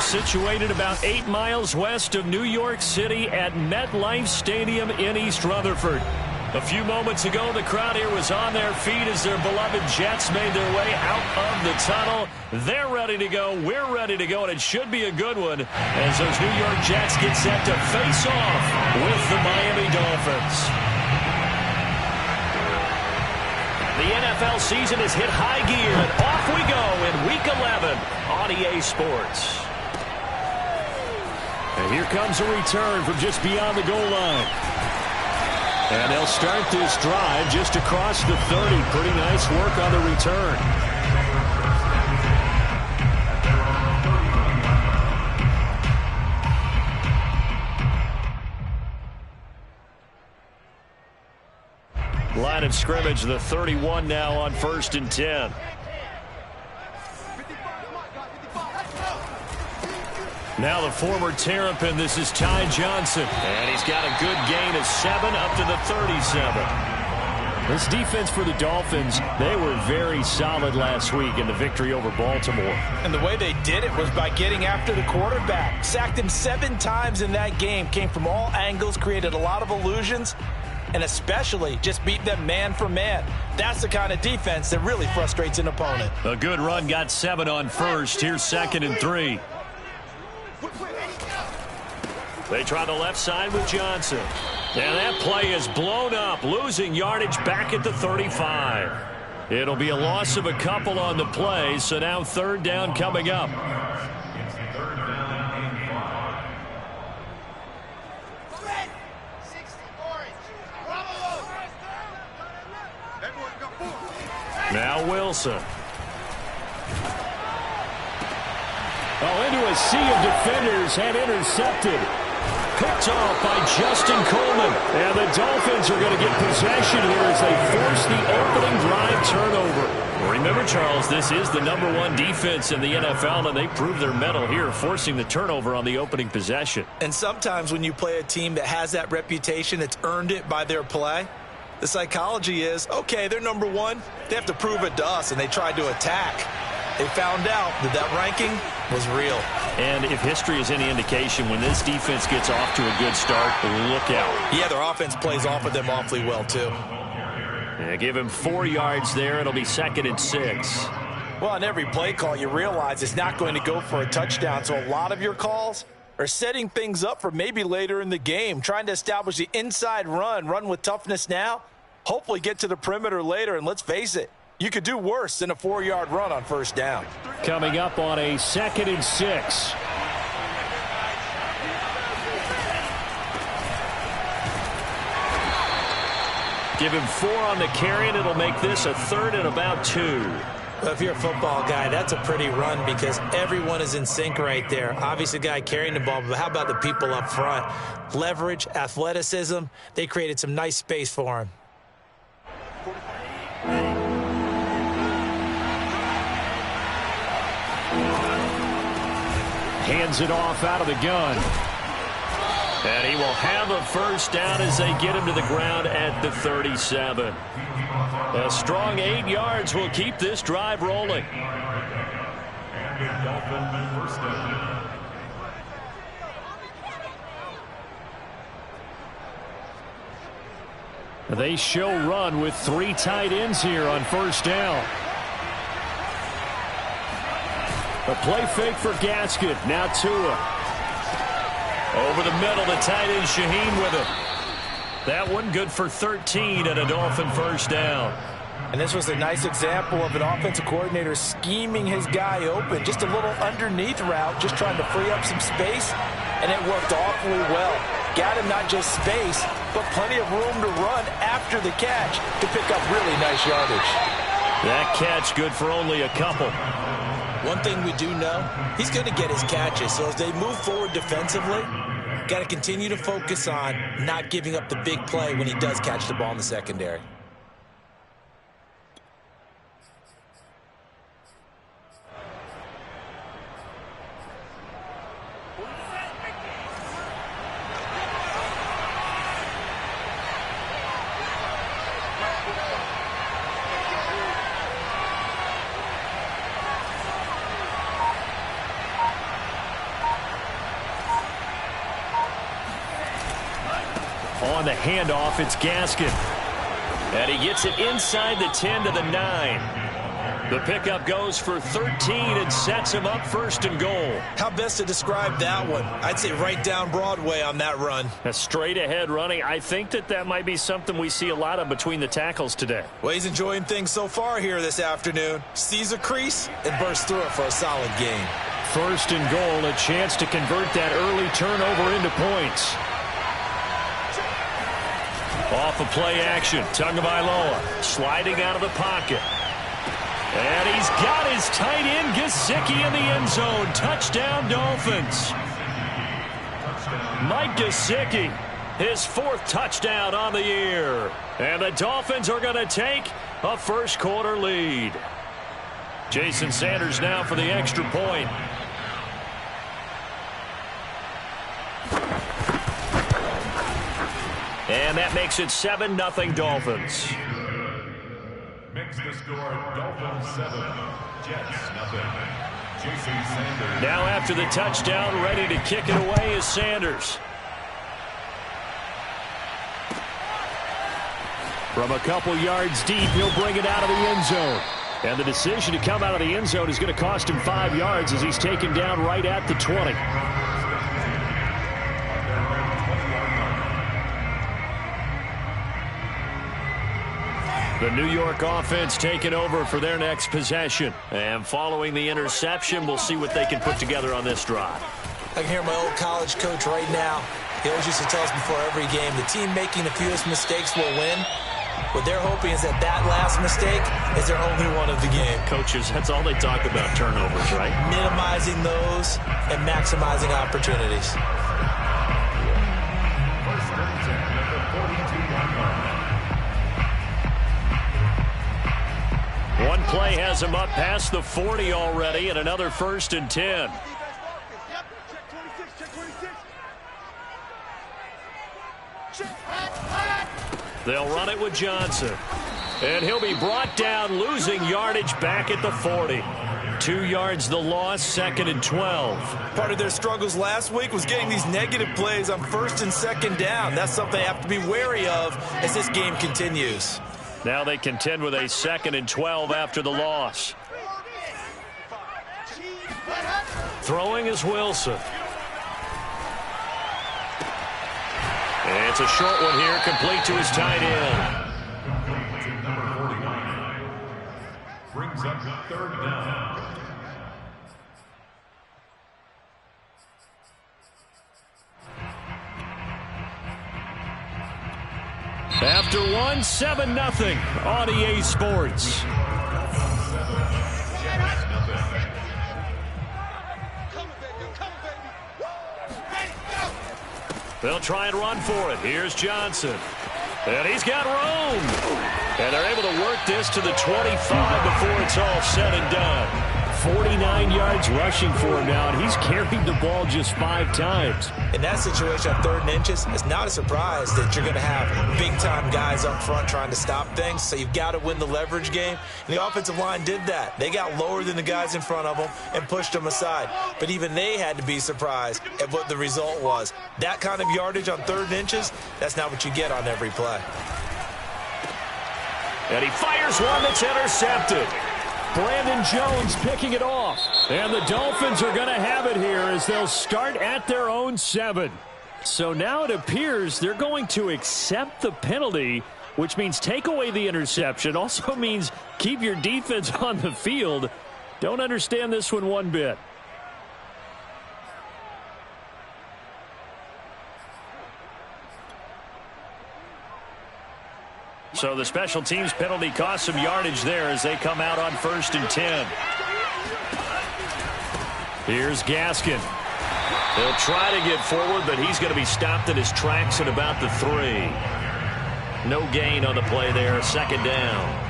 situated about 8 miles west of New York City at MetLife Stadium in East Rutherford. A few moments ago, the crowd here was on their feet as their beloved Jets made their way out of the tunnel. They're ready to go. We're ready to go, and it should be a good one as those New York Jets get set to face off with the Miami Dolphins. The NFL season has hit high gear, and off we go in Week 11 on EA Sports. And here comes a return from just beyond the goal line. And they'll start this drive just across the 30. Pretty nice work on the return. Line of scrimmage, the 31 now on 1st and 10. Now the former Terrapin, this is Ty Johnson. And he's got a good gain of 7 up to the 37. This defense for the Dolphins, they were very solid last week in the victory over Baltimore. And the way they did it was by getting after the quarterback. Sacked him 7 times in that game. Came from all angles, created a lot of illusions, and especially just beat them man for man. That's the kind of defense that really frustrates an opponent. A good run got 7 on 1st. Here's 2nd and 3. They try the left side with Johnson. And that play is blown up, losing yardage back at the 35. It'll be a loss of a couple on the play, so now 3rd down coming up. Now Wilson. Oh, into a sea of defenders and intercepted. Picked off by Justin Coleman. And the Dolphins are going to get possession here as they force the opening drive turnover. Remember, Charles, this is the #1 defense in the NFL, and they prove their mettle here, forcing the turnover on the opening possession. And sometimes when you play a team that has that reputation, it's earned it by their play. The psychology is, okay, they're #1. They have to prove it to us, and they tried to attack. They found out that that ranking was real. And if history is any indication, when this defense gets off to a good start, look out. Yeah, their offense plays off of them awfully well, too. Yeah, give him 4 yards there. It'll be 2nd and 6. Well, on every play call, you realize it's not going to go for a touchdown, so a lot of your calls are setting things up for maybe later in the game, trying to establish the inside run with toughness now, hopefully get to the perimeter later, and let's face it, you could do worse than a 4-yard run on 1st down. Coming up on a 2nd and 6. Give him 4 on the carry, and it'll make this a 3rd and about 2. Well, if you're a football guy, that's a pretty run because everyone is in sync right there. Obviously, the guy carrying the ball, but how about the people up front? Leverage, athleticism, they created some nice space for him. Hands it off out of the gun. And he will have a 1st down as they get him to the ground at the 37. A strong 8 yards will keep this drive rolling. They show run with 3 tight ends here on 1st down. A play fake for Gaskin. Now Tua. Over the middle, the tight end Shaheen with it. That one good for 13 and a Dolphin 1st down. And this was a nice example of an offensive coordinator scheming his guy open. Just a little underneath route, just trying to free up some space, and it worked awfully well. Got him not just space, but plenty of room to run after the catch to pick up really nice yardage. That catch good for only a couple. One thing we do know, he's going to get his catches. So as they move forward defensively, got to continue to focus on not giving up the big play when he does catch the ball in the secondary. on the handoff, it's Gaskin. And he gets it inside the 10 to the 9. The pickup goes for 13 and sets him up first and goal. How best to describe that one? I'd say right down Broadway on that run. A straight ahead running. I think that might be something we see a lot of between the tackles today. Well, he's enjoying things so far here this afternoon. Sees a crease and bursts through it for a solid gain. First and goal, a chance to convert that early turnover into points. Off of play action, Tagovailoa sliding out of the pocket. And he's got his tight end, Gesicki, in the end zone. Touchdown, Dolphins. Mike Gesicki, his 4th touchdown on the year. And the Dolphins are going to take a first quarter lead. Jason Sanders now for the extra point. And that makes it 7-0 Dolphins. Makes the score Dolphins 7, Jets nothing. Jason Sanders. Now after the touchdown, ready to kick it away is Sanders. From a couple yards deep, he'll bring it out of the end zone. And the decision to come out of the end zone is going to cost him 5 yards as he's taken down right at the 20. The New York offense taking over for their next possession. And following the interception, we'll see what they can put together on this drive. I can hear my old college coach right now. He always used to tell us before every game, the team making the fewest mistakes will win. What they're hoping is that last mistake is their only one of the game. Coaches, that's all they talk about, turnovers, right? Minimizing those and maximizing opportunities. One play has him up past the 40 already, and another 1st and 10. They'll run it with Johnson. And he'll be brought down, losing yardage back at the 40. 2 yards the loss, 2nd and 12. Part of their struggles last week was getting these negative plays on 1st and 2nd down. That's something they have to be wary of as this game continues. Now they contend with a 2nd and 12 after the loss. Throwing is Wilson. It's a short one here, complete to his tight end. Number 49 brings up 3rd down. After one, 7-0 on EA Sports. They'll try and run for it. Here's Johnson. And he's got room. And they're able to work this to the 25 before it's all said and done. 49 yards rushing for him now, and he's carried the ball just 5 times. In that situation on 3rd and inches, it's not a surprise that you're going to have big-time guys up front trying to stop things, so you've got to win the leverage game. And the offensive line did that. They got lower than the guys in front of them and pushed them aside. But even they had to be surprised at what the result was. That kind of yardage on 3rd and inches, that's not what you get on every play. And he fires one that's intercepted. Brandon Jones picking it off. And the Dolphins are going to have it here as they'll start at their own 7. So now it appears they're going to accept the penalty, which means take away the interception. Also means keep your defense on the field. Don't understand this one bit. So the special teams penalty cost some yardage there as they come out on 1st and 10. Here's Gaskin. He'll try to get forward, but he's going to be stopped in his tracks at about the 3. No gain on the play there, 2nd down.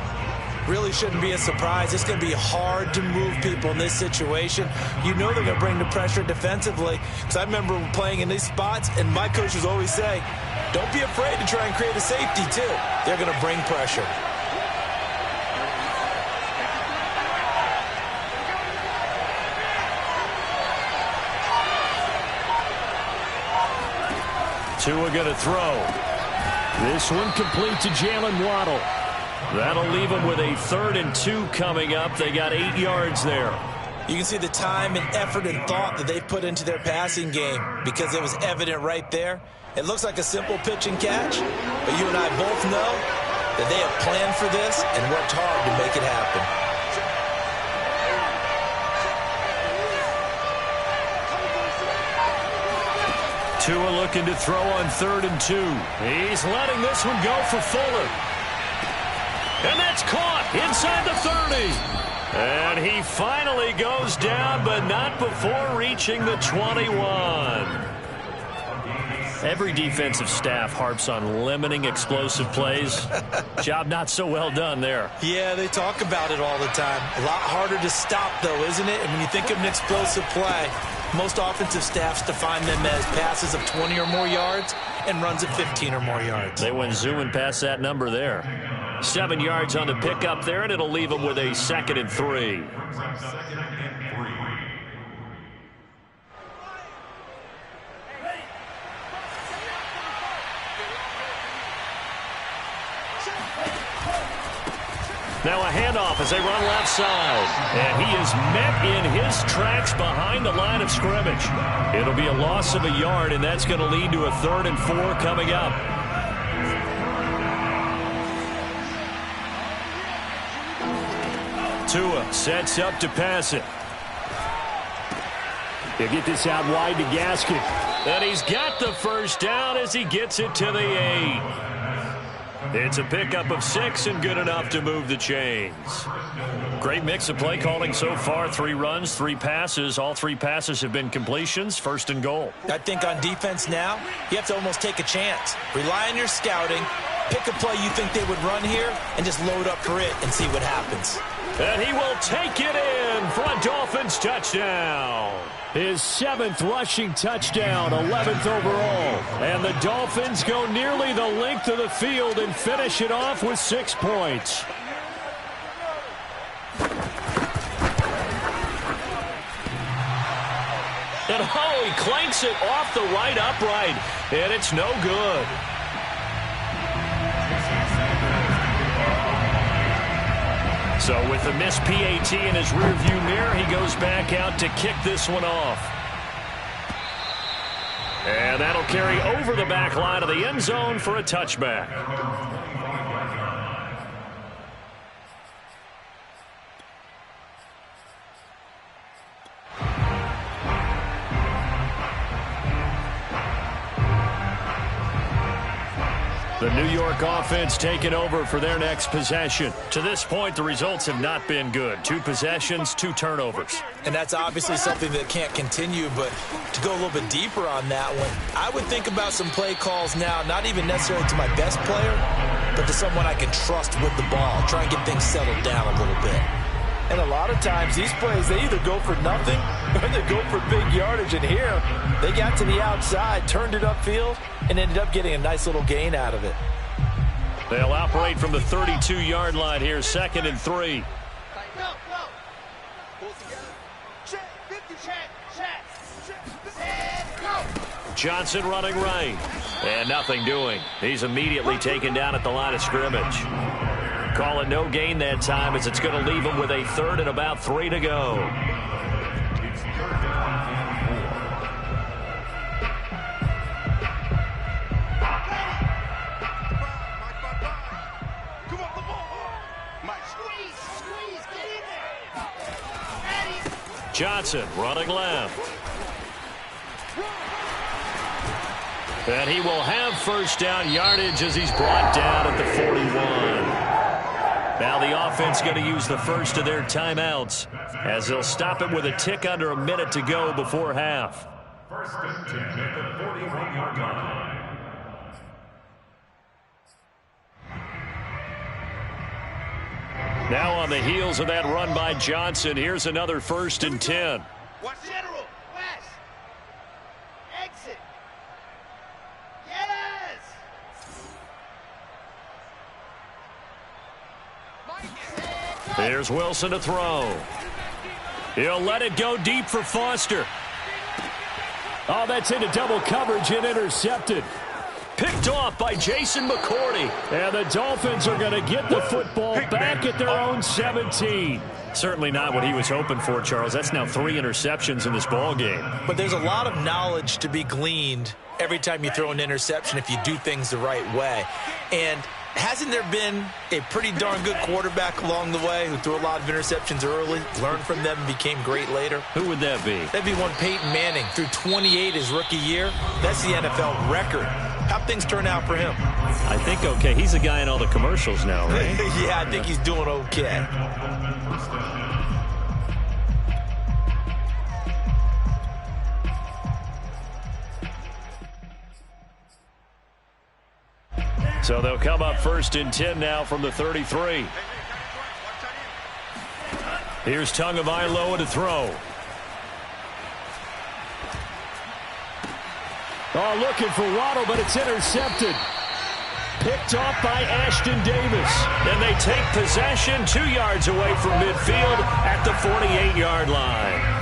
Really shouldn't be a surprise. It's going to be hard to move people in this situation. You know they're going to bring the pressure defensively. Because I remember playing in these spots, and my coaches always say, don't be afraid to try and create a safety, too. They're going to bring pressure. Tua going to throw. This one complete to Jalen Waddle. That'll leave them with a 3rd and 2 coming up. They got 8 yards there. You can see the time and effort and thought that they put into their passing game because it was evident right there. It looks like a simple pitch and catch, but you and I both know that they have planned for this and worked hard to make it happen. Tua looking to throw on 3rd and 2. He's letting this one go for Fuller. And that's caught inside the 30. And he finally goes down, but not before reaching the 21. Every defensive staff harps on limiting explosive plays. Job not so well done there. Yeah, they talk about it all the time. A lot harder to stop, though, isn't it? And when you think of an explosive play, most offensive staffs define them as passes of 20 or more yards and runs of 15 or more yards. They went zooming past that number there. 7 yards on the pickup there, and it'll leave them with a 2nd and 3. Now a handoff as they run left side. And he is met in his tracks behind the line of scrimmage. It'll be a loss of a yard, and that's going to lead to a 3rd and 4 coming up. Tua sets up to pass it. He'll get this out wide to Gaskin. And he's got the first down as he gets it to the 8. It's a pickup of 6 and good enough to move the chains. Great mix of play calling so far. 3 runs, 3 passes. All 3 passes have been completions. 1st and goal. I think on defense now, you have to almost take a chance. Rely on your scouting. Pick a play you think they would run here and just load up for it and see what happens. And he will take it in for a Dolphins touchdown. His 7th rushing touchdown, 11th overall. And the Dolphins go nearly the length of the field and finish it off with 6 points. And oh, he clanks it off the right upright, and it's no good. So with the missed PAT in his rearview mirror, he goes back out to kick this one off. And that'll carry over the back line of the end zone for a touchback. The New York offense taking over for their next possession. To this point, the results have not been good. 2 possessions, 2 turnovers. And that's obviously something that can't continue, but to go a little bit deeper on that one, I would think about some play calls now, not even necessarily to my best player, but to someone I can trust with the ball. Try and get things settled down a little bit. And a lot of times, these plays, they either go for nothing or they go for big yardage. And here, they got to the outside, turned it upfield, and ended up getting a nice little gain out of it. They'll operate from the 32-yard line here, 2nd and 3. Johnson running right. And nothing doing. He's immediately taken down at the line of scrimmage. Call it no gain that time as it's going to leave him with a 3rd and about 3 to go. It's 3rd down and 4. Johnson running left. And he will have first down yardage as he's brought down at the 41. Now the offense going to use the first of their timeouts as they'll stop it with a tick under a minute to go before half. 1st and 10 at the 41-yard line. Now on the heels of that run by Johnson, here's another 1st and 10. Watch General. West. Exit. Yes. Here's Wilson to throw. He'll let it go deep for Foster. Oh, that's into double coverage and intercepted. Picked off by Jason McCourty. And the Dolphins are going to get the football back at their own 17. Certainly not what he was hoping for, Charles. That's now 3 interceptions in this ball game. But there's a lot of knowledge to be gleaned every time you throw an interception if you do things the right way. And hasn't there been a pretty darn good quarterback along the way who threw a lot of interceptions early, learned from them, and became great later? Who would that be? That'd be one Peyton Manning. Threw 28 his rookie year. That's the NFL record. How'd things turn out for him? I think okay. He's a guy in all the commercials now, right? Yeah, I think he's doing okay. So they'll come up 1st and 10 now from the 33. Here's Tagovailoa to throw. Oh, looking for Waddle, but it's intercepted. Picked off by Ashton Davis. And they take possession 2 yards away from midfield at the 48-yard line.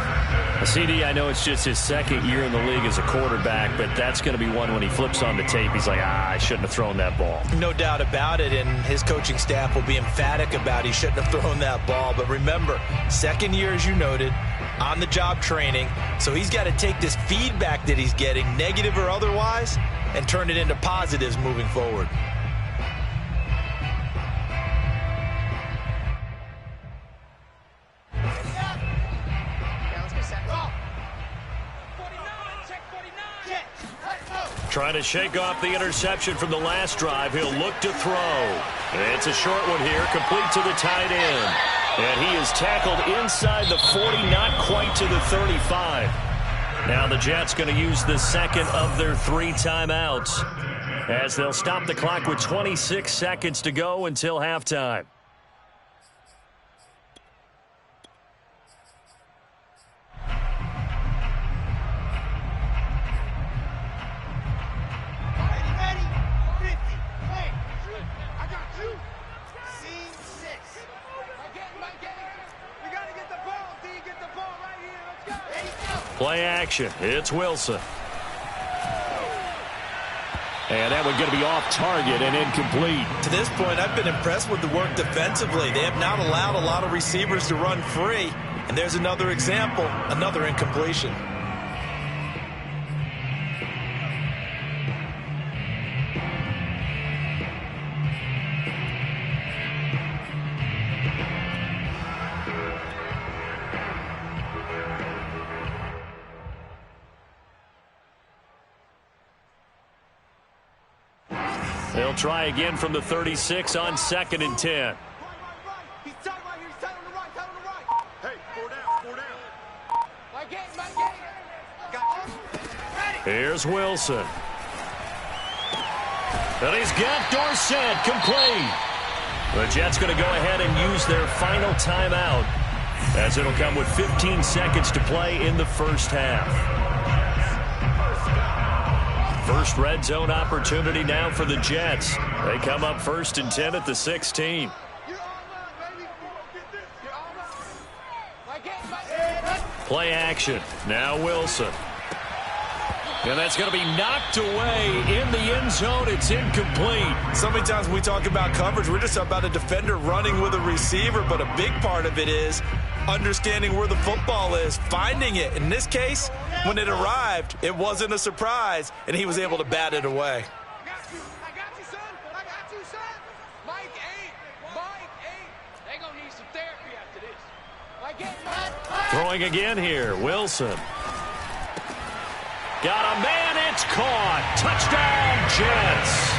CD, I know it's just his 2nd year in the league as a quarterback, but that's going to be one when he flips on the tape. He's like, I shouldn't have thrown that ball. No doubt about it, and his coaching staff will be emphatic about he shouldn't have thrown that ball. But remember, 2nd year, as you noted, on-the-job training, so he's got to take this feedback that he's getting, negative or otherwise, and turn it into positives moving forward. Trying to shake off the interception from the last drive. He'll look to throw. It's a short one here, complete to the tight end. And he is tackled inside the 40, not quite to the 35. Now the Jets going to use the 2nd of their 3 timeouts as they'll stop the clock with 26 seconds to go until halftime. Play action. It's Wilson. And that one going to be off target and incomplete. To this point, I've been impressed with the work defensively. They have not allowed a lot of receivers to run free. And there's another example, another incompletion. They'll try again from the 36 on 2nd and 10. Here's Wilson. And he's got Dorsett complete. The Jets going to go ahead and use their final timeout as it'll come with 15 seconds to play in the first half. First red zone opportunity now for the Jets. They come up 1st and 10 at the 16. Play action. Now Wilson. And that's going to be knocked away in the end zone. It's incomplete. So many times when we talk about coverage, we're just about a defender running with a receiver, but a big part of it is understanding where the football is, finding it. In this case, when it arrived, it wasn't a surprise, and he was able to bat it away. I got you, son. I got you, son. Mike ain't. They gonna need some therapy after this. Mike ain't. Throwing again here, Wilson. Got a man, it's caught. Touchdown, Jets.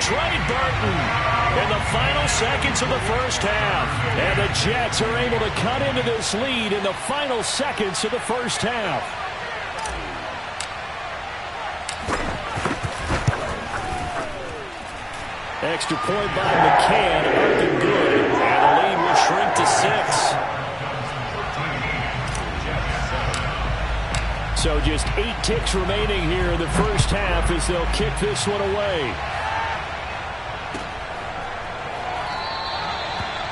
Trey Burton in the final seconds of the first half. And the Jets are able to cut into this lead in the final seconds of the first half. Extra point by McCann, up and good. And the lead will shrink to 6. So just 8 ticks remaining here in the first half as they'll kick this one away.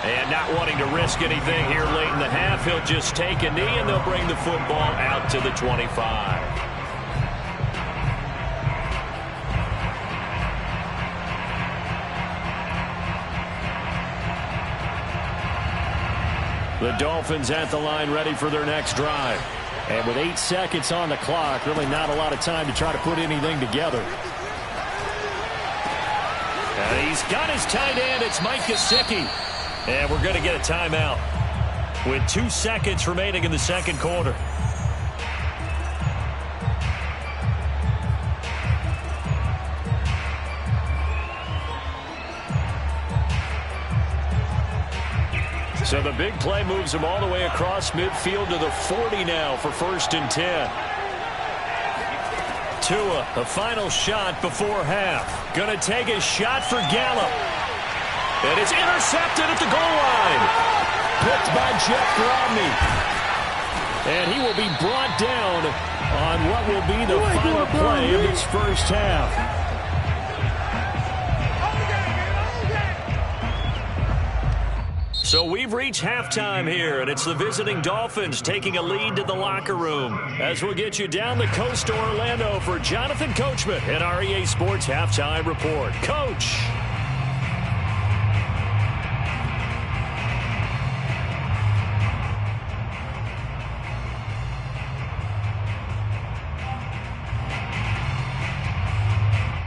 And not wanting to risk anything here late in the half, he'll just take a knee and they'll bring the football out to the 25. The Dolphins at the line ready for their next drive. And with 8 seconds on the clock, really not a lot of time to try to put anything together. And he's got his tight end. It's Mike Gesicki. And we're going to get a timeout with 2 seconds remaining in the second quarter. So the big play moves him all the way across midfield to the 40 now for 1st and 10. Tua, the final shot before half. Going to take a shot for Gallup. And it's intercepted at the goal line. Picked by Jeff Rodney. And he will be brought down on what will be the final play of this first half. So we've reached halftime here, and it's the visiting Dolphins taking a lead to the locker room. As we'll get you down the coast to Orlando for Jonathan Coachman and our EA Sports Halftime Report. Coach.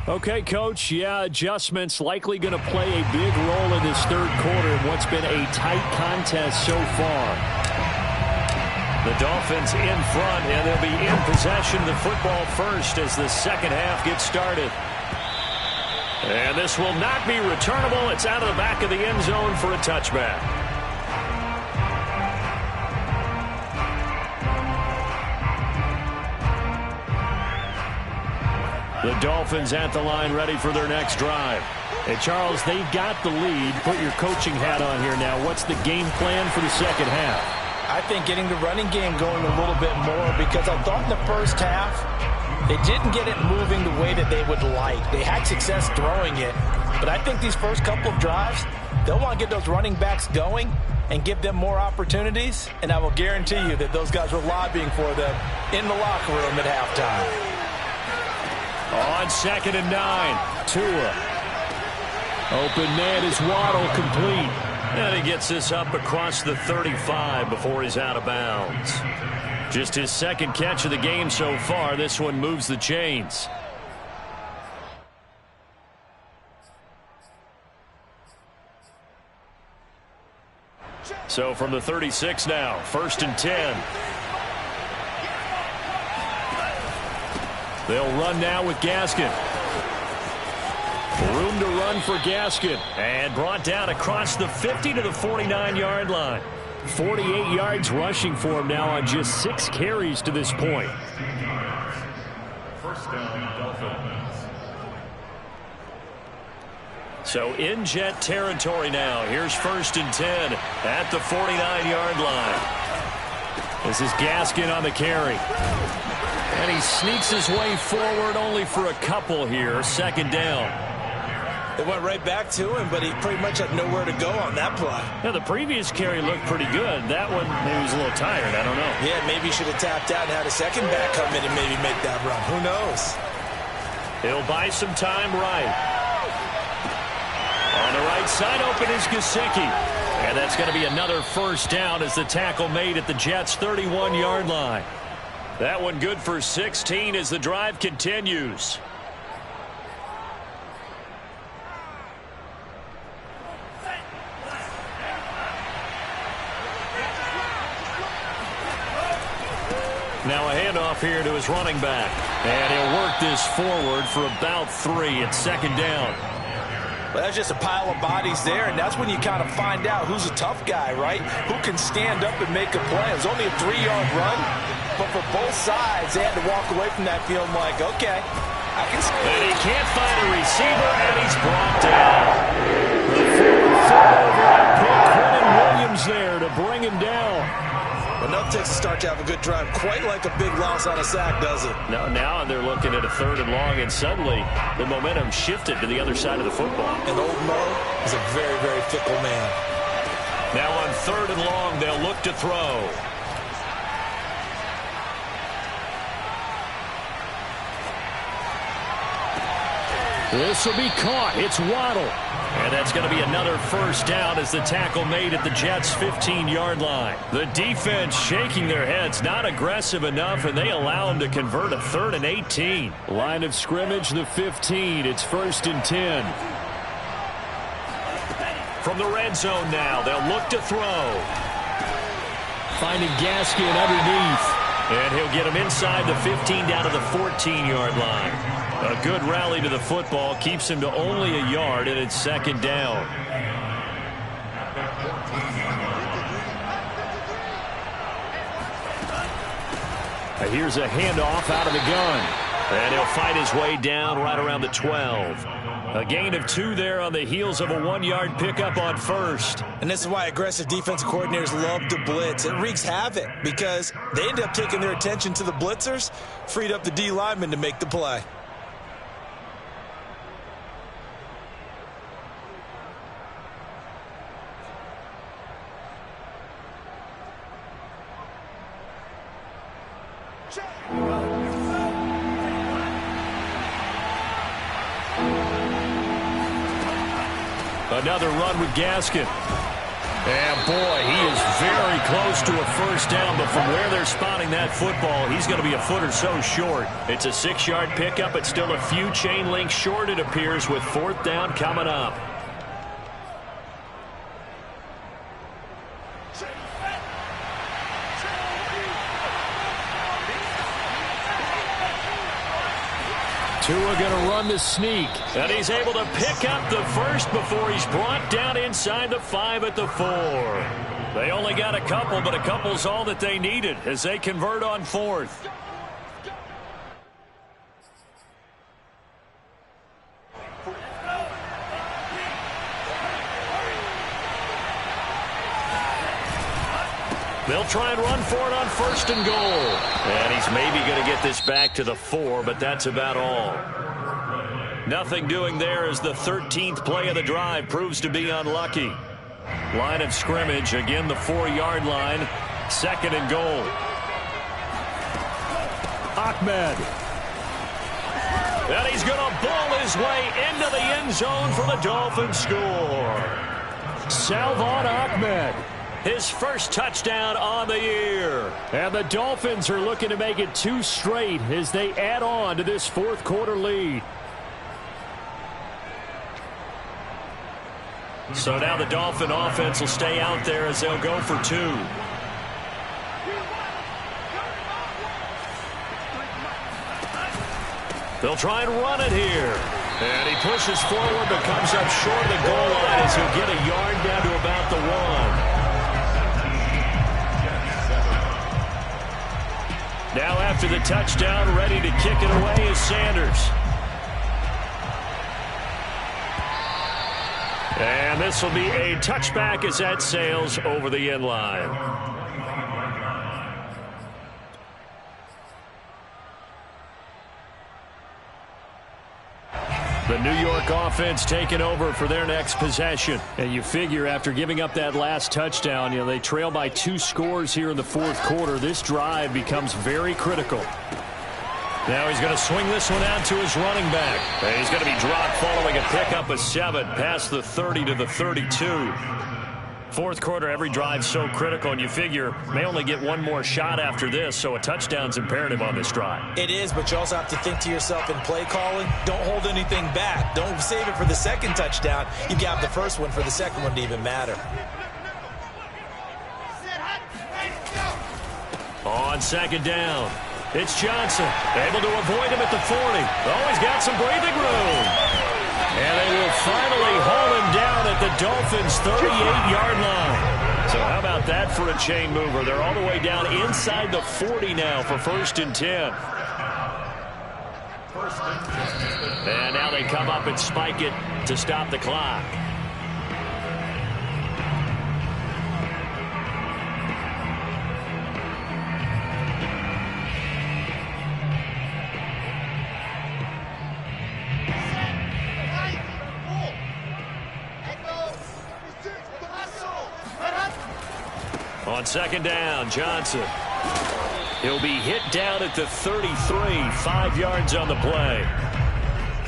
Okay, Coach, yeah, adjustments likely going to play a big role in this third quarter in what's been a tight contest so far. The Dolphins in front, and they'll be in possession of the football first as the second half gets started. And this will not be returnable. It's out of the back of the end zone for a touchback. The Dolphins at the line ready for their next drive. Hey, Charles, they've got the lead. Put your coaching hat on here now. What's the game plan for the second half? I think getting the running game going a little bit more, because I thought in the first half they didn't get it moving the way that they would like. They had success throwing it, but I think these first couple of drives, they'll want to get those running backs going and give them more opportunities, and I will guarantee you that those guys were lobbying for them in the locker room at halftime. On 2nd and 9, Tua. Open man is Waddle, complete. And he gets this up across the 35 before he's out of bounds. Just his second catch of the game so far. This one moves the chains. So from the 36 now, 1st and 10. They'll run now with Gaskin. Room to run for Gaskin. And brought down across the 50 to the 49-yard line. 48 yards rushing for him now on just 6 carries to this point. First down, Dolphins. So in jet territory now. Here's 1st and 10 at the 49-yard line. This is Gaskin on the carry. And he sneaks his way forward only for a couple here. 2nd down. They went right back to him, but he pretty much had nowhere to go on that play. Now, the previous carry looked pretty good. That one, maybe he was a little tired. I don't know. Yeah, maybe he should have tapped out and had a second back come in and maybe make that run. Who knows? He'll buy some time right. On the right side, open is Gesicki. And that's going to be another first down as the tackle made at the Jets' 31-yard line. That one good for 16 as the drive continues. Now a handoff here to his running back. And he'll work this forward for about 3 at 2nd down. Well, that's just a pile of bodies there, and that's when you kind of find out who's a tough guy, right? Who can stand up and make a play. It was only a 3-yard run, but for both sides, they had to walk away from that feeling like, okay, I can score. And he can't find a receiver, and he's brought down. The forward pick, Quentin Williams there to bring him down. Well, nothing takes a start to have a good drive. Quite like a big loss on a sack, does it? Now they're looking at a 3rd and long, and suddenly the momentum shifted to the other side of the football. And old Mo is a very, very fickle man. Now on 3rd and long, they'll look to throw. This will be caught. It's Waddle. And that's going to be another first down as the tackle made at the Jets' 15-yard line. The defense shaking their heads, not aggressive enough, and they allow them to convert a 3rd and 18. Line of scrimmage, the 15. It's 1st and 10. From the red zone now, they'll look to throw. Finding Gaskin underneath. And he'll get him inside the 15 down to the 14-yard line. A good rally to the football keeps him to only a yard, and it's 2nd down. Here's a handoff out of the gun. And he'll fight his way down right around the 12. A gain of 2 there on the heels of a 1-yard pickup on 1st. And this is why aggressive defensive coordinators love to blitz. It wreaks havoc because they end up taking their attention to the blitzers, freed up the D lineman to make the play. Another run with Gaskin. And boy, he is very close to a first down, but from where they're spotting that football, he's going to be a foot or so short. It's a 6-yard pickup. It's still a few chain links short, it appears, with 4th down coming up. Tua going to run the sneak, and he's able to pick up the first before he's brought down inside the 5 at the 4. They only got a couple, but a couple's all that they needed as they convert on 4th. They'll try and run for it on 1st and goal. And he's maybe going to get this back to the 4, but that's about all. Nothing doing there as the 13th play of the drive proves to be unlucky. Line of scrimmage, again the 4-yard line. 2nd and goal. Ahmed. And he's going to ball his way into the end zone for the Dolphins score. Salvon Ahmed. His first touchdown on the year. And the Dolphins are looking to make it 2 straight as they add on to this 4th quarter lead. So now the Dolphin offense will stay out there as they'll go for 2. They'll try and run it here. And he pushes forward but comes up short of the goal line as he'll get a yard down to about the 1. Now after the touchdown, ready to kick it away is Sanders. And this will be a touchback as that sails over the end line. The New York offense taking over for their next possession. And you figure after giving up that last touchdown, they trail by 2 scores here in the 4th quarter. This drive becomes very critical. Now he's going to swing this one out to his running back. And he's going to be dropped following a pickup of 7 past the 30 to the 32. 4th quarter, every drive so critical, and you figure may only get 1 more shot after this, so a touchdown's imperative on this drive. It is, but you also have to think to yourself in play calling, don't hold anything back. Don't save it for the 2nd touchdown. You got the 1st one for the 2nd one to even matter. On 2nd down, it's Johnson, able to avoid him at the 40. Oh, he's got some breathing room. And they will finally haul him down at the Dolphins' 38-yard line. So how about that for a chain mover? They're all the way down inside the 40 now for 1st and 10. And now they come up and spike it to stop the clock. On 2nd down, Johnson. He'll be hit down at the 33, 5 yards on the play.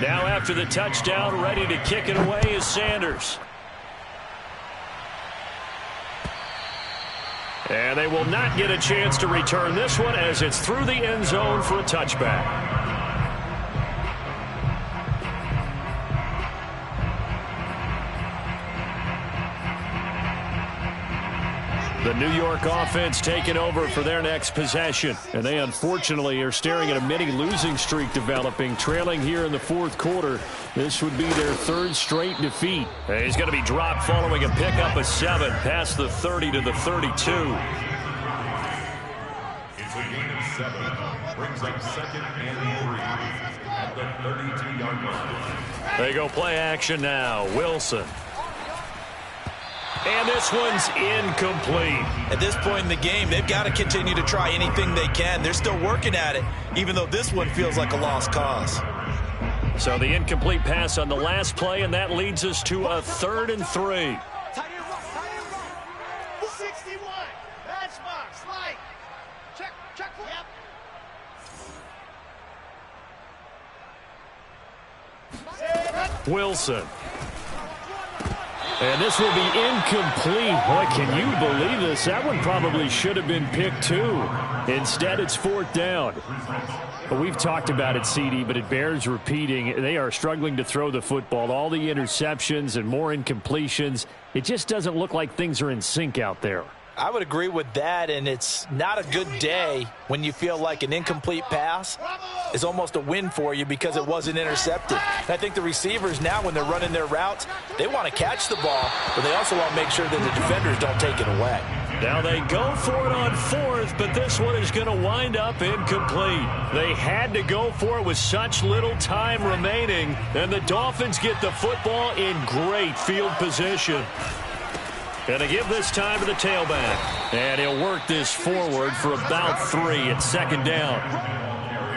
Now after the touchdown, ready to kick it away is Sanders. And they will not get a chance to return this one as it's through the end zone for a touchback. The New York offense taking over for their next possession. And they unfortunately are staring at a mini losing streak developing, trailing here in the fourth quarter. This would be their third straight defeat. And he's going to be dropped following a pickup of 7 past the 30 to the 32. It's a gain of 7. Brings up 2nd and 3 at the 32-yard line. They go play action now. Wilson. And this one's incomplete. At this point in the game, they've got to continue to try anything they can. They're still working at it, even though this one feels like a lost cause. So the incomplete pass on the last play, and that leads us to a 3rd and 3. Tight end run. 61. Match box. Slide. Check. Yep. Wilson. And this will be incomplete. Boy, can you believe this? That one probably should have been picked too. Instead, it's 4th down. But we've talked about it, CD, but it bears repeating. They are struggling to throw the football. All the interceptions and more incompletions. It just doesn't look like things are in sync out there. I would agree with that, and it's not a good day when you feel like an incomplete pass is almost a win for you because it wasn't intercepted. And I think the receivers now, when they're running their routes, they want to catch the ball, but they also want to make sure that the defenders don't take it away. Now they go for it on 4th, but this one is going to wind up incomplete. They had to go for it with such little time remaining, and the Dolphins get the football in great field position. Going to give this time to the tailback. And he'll work this forward for about 3 at 2nd down.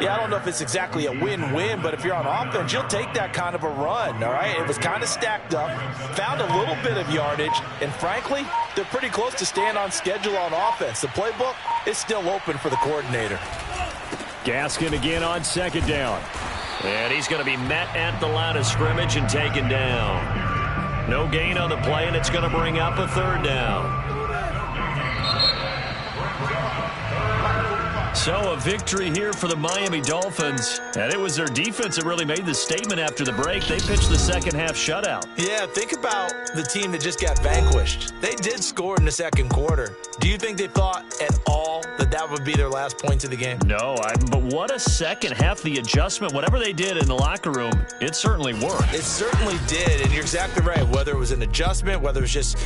Yeah, I don't know if it's exactly a win-win, but if you're on offense, you'll take that kind of a run, all right? It was kind of stacked up, found a little bit of yardage, and frankly, they're pretty close to staying on schedule on offense. The playbook is still open for the coordinator. Gaskin again on 2nd down. And he's going to be met at the line of scrimmage and taken down. No gain on the play, and it's going to bring up a 3rd down. So a victory here for the Miami Dolphins. And it was their defense that really made the statement after the break. They pitched the second half shutout. Yeah, think about the team that just got vanquished. They did score in the second quarter. Do you think they thought at all that that would be their last points of the game? No, but what a second half. The adjustment, whatever they did in the locker room, it certainly worked. It certainly did, and you're exactly right. Whether it was an adjustment, whether it was just